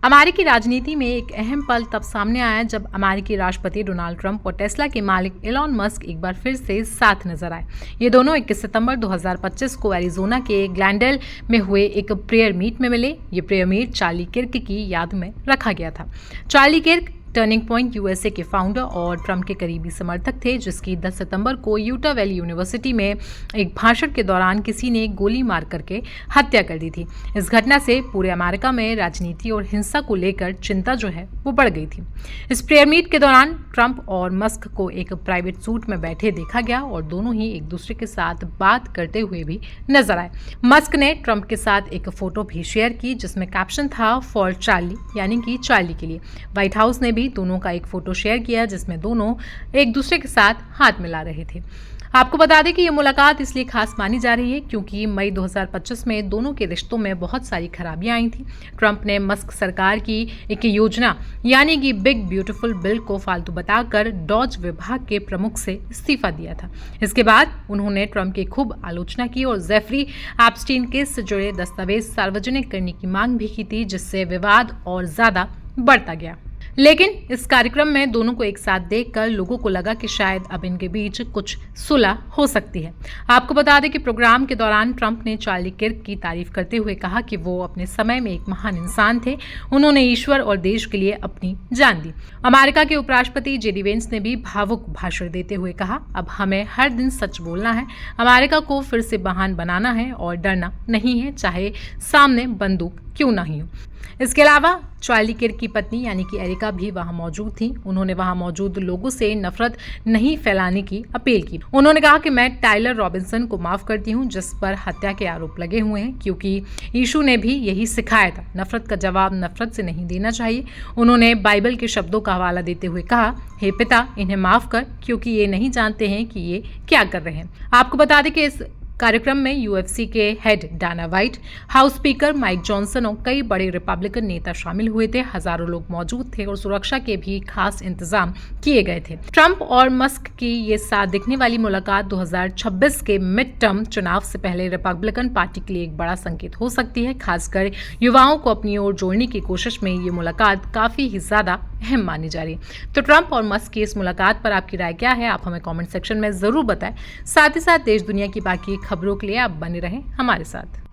अमेरिकी राजनीति में एक अहम पल तब सामने आया जब अमेरिकी राष्ट्रपति डोनाल्ड ट्रंप और टेस्ला के मालिक एलॉन मस्क एक बार फिर से साथ नजर आए। ये दोनों 21 सितंबर 2025 को एरिजोना के ग्लैंडेल में हुए एक प्रेयर मीट में मिले। ये प्रेयर मीट चार्ली किर्क की याद में रखा गया था। Charlie Kirk Turning Point USA के फाउंडर और ट्रंप के करीबी समर्थक थे, जिसकी 10 सितंबर को यूटा वैली यूनिवर्सिटी में एक भाषण के दौरान किसी ने गोली मार करके हत्या कर दी थी। इस घटना से पूरे अमेरिका में राजनीति और हिंसा को लेकर चिंता जो है वो बढ़ गई थी। इस प्रेयर मीट के दौरान ट्रंप और मस्क को एक प्राइवेट सूट में बैठे देखा गया और दोनों ही एक दूसरे के साथ बात करते हुए भी नजर आए। मस्क ने ट्रंप के साथ एक फोटो भी शेयर की जिसमें कैप्शन था फॉर चार्ली, यानी कि चार्ली के लिए। व्हाइट हाउस ने भी दोनों का एक फोटो शेयर किया जिसमें दोनों एक दूसरे के साथ हाथ मिला रहे थे। आपको बता दें कि ये मुलाकात इसलिए खास मानी जा रही है क्योंकि मई 2025 में दोनों के रिश्तों में बहुत सारी खराबियां आई थी। ट्रंप ने मस्क सरकार की एक योजना यानी कि बिग ब्यूटीफुल बिल को फालतू बताकर डॉज विभाग के प्रमुख से इस्तीफा दिया था। इसके बाद उन्होंने ट्रंप की खूब आलोचना की और जेफरी एप्स्टीन केस से जुड़े दस्तावेज सार्वजनिक करने की मांग भी की थी, जिससे विवाद और ज्यादा बढ़ता गया। लेकिन इस कार्यक्रम में दोनों को एक साथ देखकर लोगों को लगा कि शायद अब इनके बीच कुछ सुलह हो सकती है। आपको बता दें कि प्रोग्राम के दौरान ट्रंप ने चार्ली किर्क की तारीफ करते हुए कहा कि वो अपने समय में एक महान इंसान थे, उन्होंने ईश्वर और देश के लिए अपनी जान दी। अमेरिका के उपराष्ट्रपति जेडी वेंस ने भी भावुक भाषण देते हुए कहा, अब हमें हर दिन सच बोलना है, अमेरिका को फिर से महान बनाना है और डरना नहीं है, चाहे सामने बंदूक क्यों नहीं हो। इसके अलावा चार्ली किर्क की पत्नी यानी कि एरिका भी वहां मौजूद थी। उन्होंने वहां मौजूद लोगों से नफरत नहीं फैलाने की अपील की। उन्होंने कहा कि मैं टाइलर रॉबिन्सन को माफ करती हूं जिस पर हत्या के आरोप लगे हुए हैं, क्योंकि यीशु ने भी यही सिखाया था, नफरत का जवाब नफरत से नहीं देना चाहिए। उन्होंने बाइबल के शब्दों का हवाला देते हुए कहा, हे पिता, इन्हें माफ कर क्योंकि ये नहीं जानते हैं कि ये क्या कर रहे हैं। आपको बता दें कि इस कार्यक्रम में यूएफसी के head Dana white, house speaker Mike Johnson और कई बड़े रिपब्लिकन नेता शामिल हुए थे। हजारों लोग मौजूद थे और सुरक्षा के भी खास इंतजाम किए गए थे। ट्रंप और मस्क की ये साथ दिखने वाली मुलाकात 2026 के मिड टर्म चुनाव से पहले रिपब्लिकन पार्टी के लिए एक बड़ा संकेत हो सकती है। खासकर युवाओं को अपनी ओर जोड़ने की कोशिश में ये मुलाकात काफी ही ज्यादा अहम मानी जा रही है। तो ट्रंप और मस्क की इस मुलाकात पर आपकी राय क्या है, आप हमें कमेंट सेक्शन में जरूर बताएं। साथ ही साथ देश दुनिया की बाकी खबरों के लिए आप बने रहें हमारे साथ।